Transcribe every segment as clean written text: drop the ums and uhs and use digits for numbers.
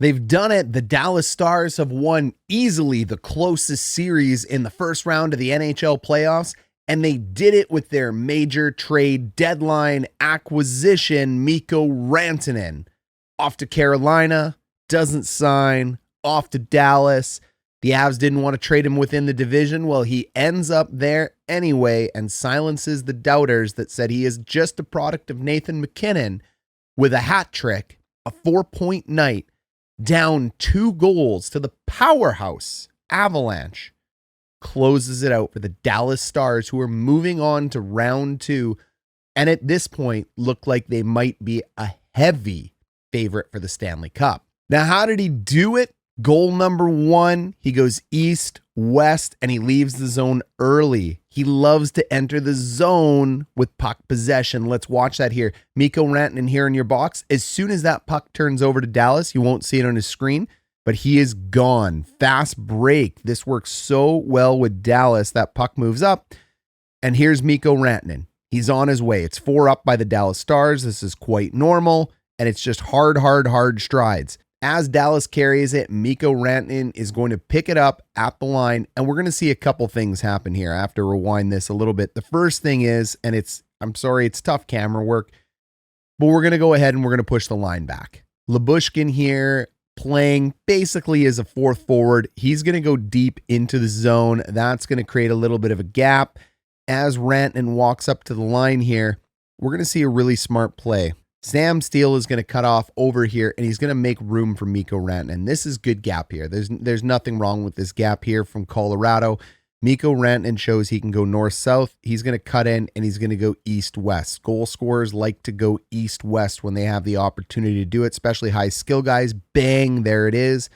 They've done it. The Dallas Stars have won easily the closest series in the first round of the NHL playoffs, and they did it with their major trade deadline acquisition, Mikko Rantanen. Off to Carolina, doesn't sign, off to Dallas. The Avs didn't want to trade him within the division. Well, he ends up there anyway and silences the doubters that said he is just a product of Nathan MacKinnon with a hat trick, a 4-point night, down 2 goals to the powerhouse Avalanche. Closes it out for the Dallas Stars, who are moving on to round 2, and at this point look like they might be a heavy favorite for the Stanley Cup. Now, how did he do it? Goal number 1, he goes east, west, and he leaves the zone early. He loves to enter the zone with puck possession. Let's watch that here. Mikko Rantanen here in your box. As soon as that puck turns over to Dallas, you won't see it on his screen, but he is gone. Fast break. This works so well with Dallas. That puck moves up, and here's Mikko Rantanen. He's on his way. It's 4 up by the Dallas Stars. This is quite normal, and it's just hard strides. As Dallas carries it, Mikko Rantanen is going to pick it up at the line, and we're going to see a couple things happen here. I have to rewind this a little bit. The first thing is, and I'm sorry, it's tough camera work, but we're going to go ahead and we're going to push the line back. Lyubushkin here playing basically as a fourth forward. He's going to go deep into the zone. That's going to create a little bit of a gap. As Rantanen walks up to the line here, we're going to see a really smart play. Sam Steele is going to cut off over here, and he's going to make room for Mikko Rantanen. This is good gap here. There's nothing wrong with this gap here from Colorado. Mikko Rantanen shows he can go north-south. He's going to cut in, and he's going to go east-west. Goal scorers like to go east-west when they have the opportunity to do it, especially high-skill guys. Bang, there it is.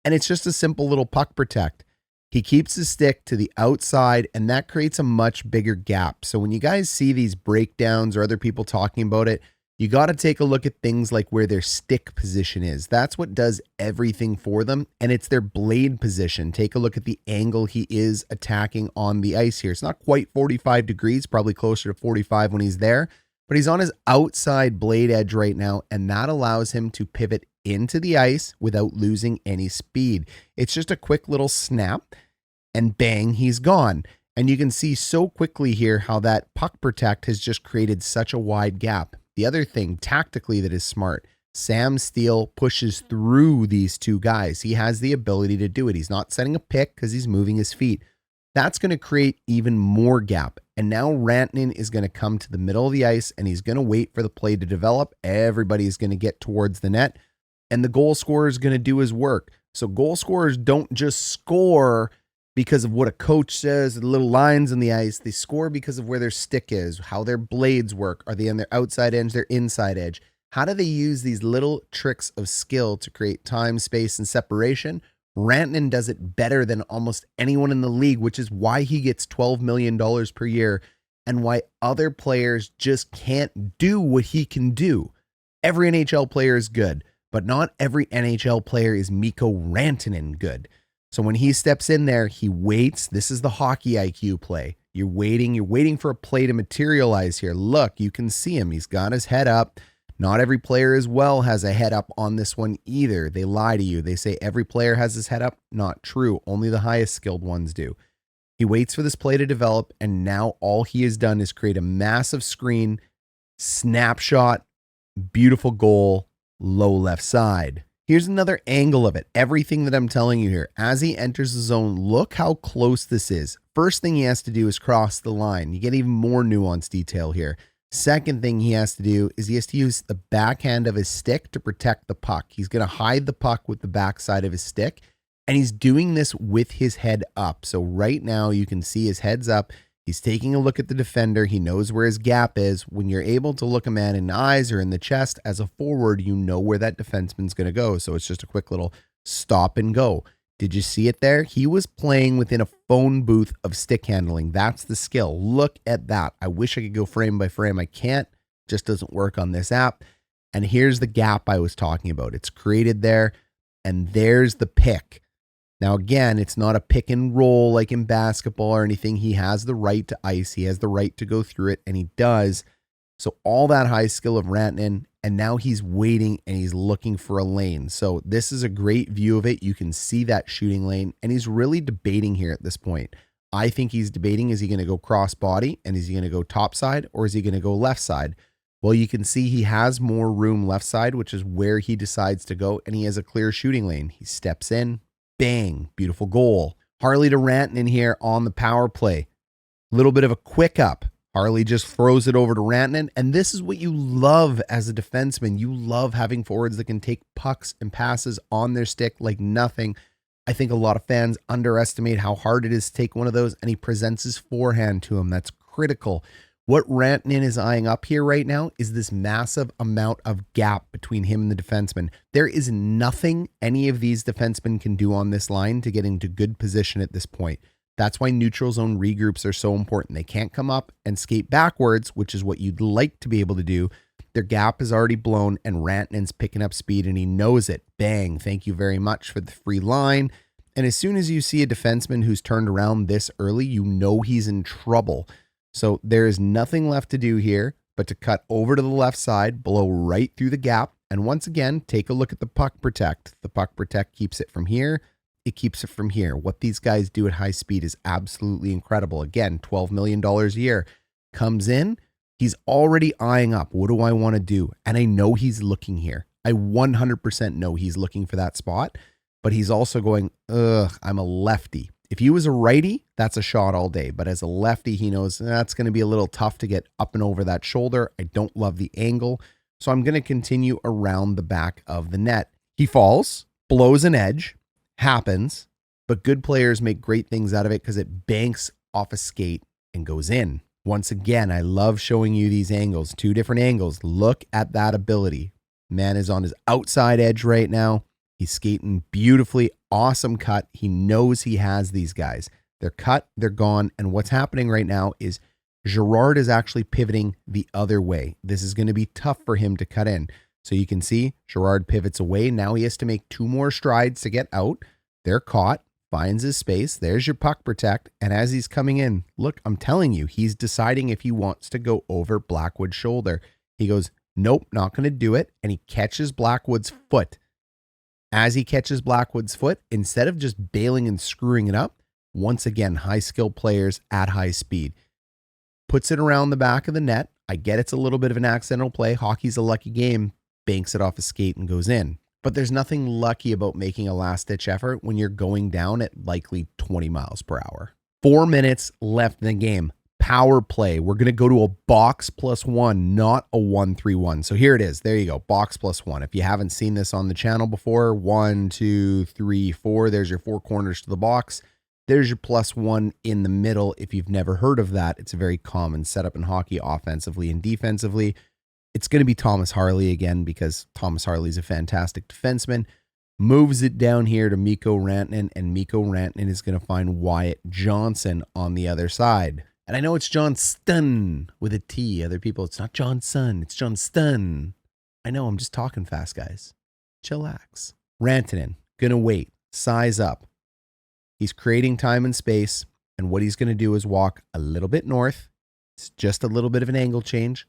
And it's just a simple little puck protect. He keeps his stick to the outside, and that creates a much bigger gap. So when you guys see these breakdowns or other people talking about it, you got to take a look at things like where their stick position is. That's what does everything for them, and it's their blade position. Take a look at the angle he is attacking on the ice here. It's not quite 45 degrees, probably closer to 45 when he's there, but he's on his outside blade edge right now, and that allows him to pivot into the ice without losing any speed. It's just a quick little snap, and bang, he's gone. And you can see so quickly here how that puck protect has just created such a wide gap. The other thing tactically that is smart, Sam Steele pushes through these two guys. He has the ability to do it. He's not setting a pick because he's moving his feet. That's going to create even more gap. And now Rantanen is going to come to the middle of the ice, and he's going to wait for the play to develop. Everybody is going to get towards the net, and the goal scorer is going to do his work. So goal scorers don't just score because of what a coach says, the little lines on the ice. They score because of where their stick is, how their blades work. Are they on their outside edge, their inside edge? How do they use these little tricks of skill to create time, space, and separation? Rantanen does it better than almost anyone in the league, which is why he gets $12 million per year and why other players just can't do what he can do. Every NHL player is good, but not every NHL player is Mikko Rantanen good. So when he steps in there, he waits. This is the hockey IQ play. You're waiting for a play to materialize here. Look, you can see him. He's got his head up. Not every player as well has a head up on this one either. They lie to you. They say every player has his head up. Not true. Only the highest skilled ones do. He waits for this play to develop, and now all he has done is create a massive screen, snapshot, beautiful goal, low left side. Here's another angle of it. Everything that I'm telling you here. As he enters the zone, look how close this is. First thing he has to do is cross the line. You get even more nuanced detail here. Second thing he has to do is he has to use the backhand of his stick to protect the puck. He's going to hide the puck with the backside of his stick, and he's doing this with his head up. So right now you can see his head's up. He's taking a look at the defender. He knows where his gap is. When you're able to look a man in the eyes or in the chest as a forward, you know where that defenseman's going to go. So it's just a quick little stop and go. Did you see it there? He was playing within a phone booth of stick handling. That's the skill. Look at that. I wish I could go frame by frame. I can't. Just doesn't work on this app. And here's the gap I was talking about. It's created there, and there's the pick. Now, again, it's not a pick and roll like in basketball or anything. He has the right to ice. He has the right to go through it, and he does. So all that high skill of Rantanen, and now he's waiting and he's looking for a lane. So this is a great view of it. You can see that shooting lane, and he's really debating here at this point. I think he's debating, is he going to go cross body, and is he going to go top side, or is he going to go left side? Well, you can see he has more room left side, which is where he decides to go, and he has a clear shooting lane. He steps in, bang, beautiful goal. Harley to Rantanen here on the power play. Little bit of a quick up. Harley just throws it over to Rantanen, and this is what you love as a defenseman. You love having forwards that can take pucks and passes on their stick like nothing. I think a lot of fans underestimate how hard it is to take one of those, and he presents his forehand to him. That's critical. What Rantanen is eyeing up here right now is this massive amount of gap between him and the defenseman. There is nothing any of these defensemen can do on this line to get into good position at this point. That's why neutral zone regroups are so important. They can't come up and skate backwards, which is what you'd like to be able to do. Their gap is already blown, and Rantanen's picking up speed, and he knows it. Bang, thank you very much for the free line. And as soon as you see a defenseman who's turned around this early, you know he's in trouble. So there is nothing left to do here but to cut over to the left side, blow right through the gap, and once again, take a look at the puck protect. The puck protect keeps it from here. It keeps it from here. What these guys do at high speed is absolutely incredible. Again, $12 million a year. Comes in, he's already eyeing up. What do I want to do? And I know he's looking here. I 100% know he's looking for that spot, but he's also going, I'm a lefty. If he was a righty, that's a shot all day. But as a lefty, he knows that's going to be a little tough to get up and over that shoulder. I don't love the angle. So I'm going to continue around the back of the net. He falls, blows an edge. Happens, but good players make great things out of it because it banks off a skate and goes in. Once again, I love showing you these angles, 2 different angles. Look at that ability. Man is on his outside edge right now. He's skating beautifully. Awesome cut. He knows he has these guys. They're cut, they're gone, and what's happening right now is Girard is actually pivoting the other way. This is going to be tough for him to cut in. So you can see Girard pivots away. Now he has to make 2 more strides to get out. They're caught, finds his space. There's your puck protect. And as he's coming in, look, I'm telling you, he's deciding if he wants to go over Blackwood's shoulder. He goes, nope, not going to do it. And he catches Blackwood's foot. As he catches Blackwood's foot, instead of just bailing and screwing it up, once again, high skill players at high speed. Puts it around the back of the net. I get it's a little bit of an accidental play. Hockey's a lucky game. Banks it off a skate and goes in. But there's nothing lucky about making a last-ditch effort when you're going down at likely 20 miles per hour. 4 minutes left in the game. Power play. We're going to go to a box +1, not a 1-3-1. So here it is. There you go. Box +1. If you haven't seen this on the channel before, 1, 2, 3, 4. There's your 4 corners to the box. There's your +1 in the middle. If you've never heard of that, it's a very common setup in hockey, offensively and defensively. It's going to be Thomas Harley again because Thomas Harley's a fantastic defenseman. Moves it down here to Mikko Rantanen, and Mikko Rantanen is going to find Wyatt Johnson on the other side. And I know it's Johnston with a T. Other people, it's not Johnson, it's Johnston. I know, I'm just talking fast, guys. Chillax. Rantanen, going to wait, size up. He's creating time and space, and what he's going to do is walk a little bit north. It's just a little bit of an angle change.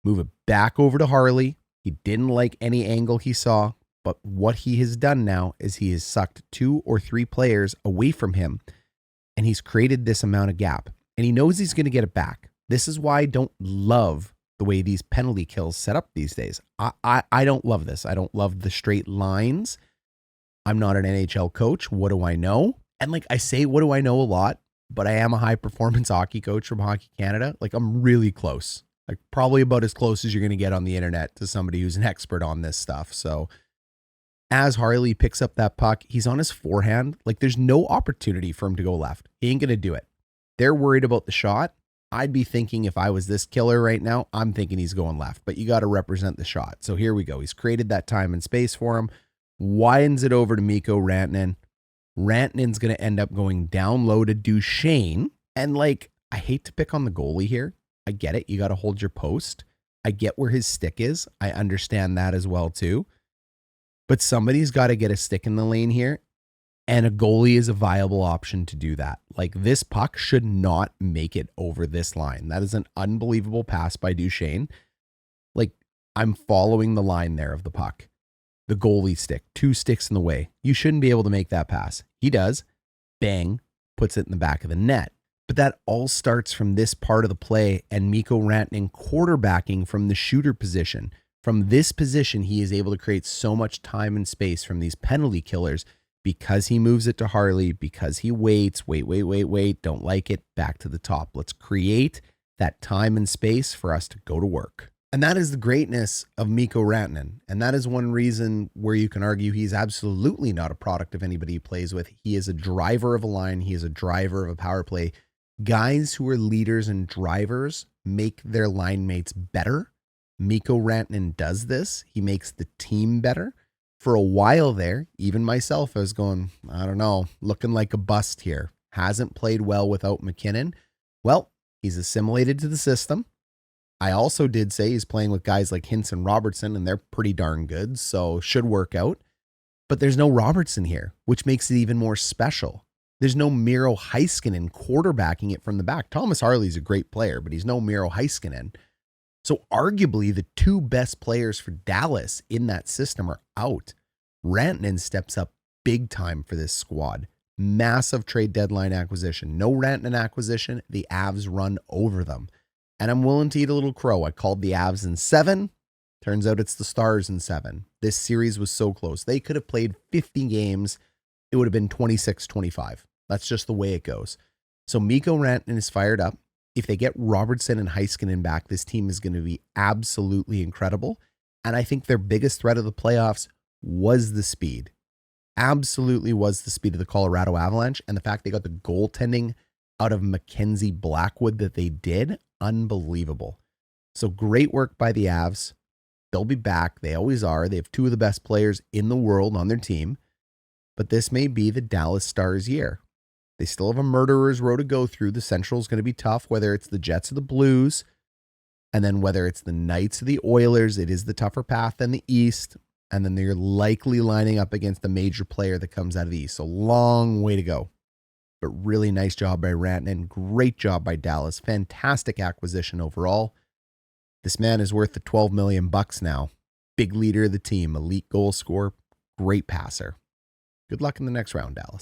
Move it back over to Harley. He didn't like any angle he saw, but what he has done now is he has sucked 2 or 3 players away from him, and he's created this amount of gap, and he knows he's going to get it back. This is why I don't love the way these penalty kills set up these days. I don't love this. I don't love the straight lines. I'm not an NHL coach. What do I know? And like I say, what do I know a lot, but I am a high performance hockey coach from Hockey Canada. Like I'm really close. Like probably about as close as you're going to get on the internet to somebody who's an expert on this stuff. So as Harley picks up that puck, he's on his forehand. Like there's no opportunity for him to go left. He ain't going to do it. They're worried about the shot. I'd be thinking if I was this killer right now, I'm thinking he's going left, but you got to represent the shot. So here we go. He's created that time and space for him. Widens it over to Mikko Rantanen. Rantanen's going to end up going down low to Duchesne. And like, I hate to pick on the goalie here. I get it. You got to hold your post. I get where his stick is. I understand that as well too. But somebody's got to get a stick in the lane here. And a goalie is a viable option to do that. Like, this puck should not make it over this line. That is an unbelievable pass by Duchesne. Like, I'm following the line there of the puck. The goalie stick, 2 sticks in the way. You shouldn't be able to make that pass. He does. Bang, puts it in the back of the net. But that all starts from this part of the play and Mikko Rantanen quarterbacking from the shooter position. From this position, he is able to create so much time and space from these penalty killers because he moves it to Harley, because he waits, wait, don't like it, back to the top. Let's create that time and space for us to go to work. And that is the greatness of Mikko Rantanen. And that is one reason where you can argue he's absolutely not a product of anybody he plays with. He is a driver of a line. He is a driver of a power play. Guys who are leaders and drivers make their line mates better. Mikko Rantanen does this. He makes the team better. For a while there, even myself, I was going, I don't know, looking like a bust here. Hasn't played well without McKinnon. Well, he's assimilated to the system. I also did say he's playing with guys like Hintz and Robertson, and they're pretty darn good, so should work out. But there's no Robertson here, which makes it even more special. There's no Miro Heiskanen quarterbacking it from the back. Thomas Harley's a great player, but he's no Miro Heiskanen. So arguably the 2 best players for Dallas in that system are out. Rantanen steps up big time for this squad. Massive trade deadline acquisition. No Rantanen acquisition. The Avs run over them. And I'm willing to eat a little crow. I called the Avs in 7. Turns out it's the Stars in 7. This series was so close. They could have played 50 games. It would have been 26-25. That's just the way it goes. So Mikko Rantanen is fired up. If they get Robertson and Heiskanen back, this team is going to be absolutely incredible. And I think their biggest threat of the playoffs was the speed. Absolutely was the speed of the Colorado Avalanche. And the fact they got the goaltending out of Mackenzie Blackwood that they did, unbelievable. So great work by the Avs. They'll be back. They always are. They have 2 of the best players in the world on their team. But this may be the Dallas Stars' year. They still have a murderer's row to go through. The Central is going to be tough, whether it's the Jets or the Blues. And then whether it's the Knights or the Oilers, it is the tougher path than the East. And then they're likely lining up against a major player that comes out of the East. So long way to go. But really nice job by Rantanen. Great job by Dallas. Fantastic acquisition overall. This man is worth the $12 million now. Big leader of the team. Elite goal scorer. Great passer. Good luck in the next round, Dallas.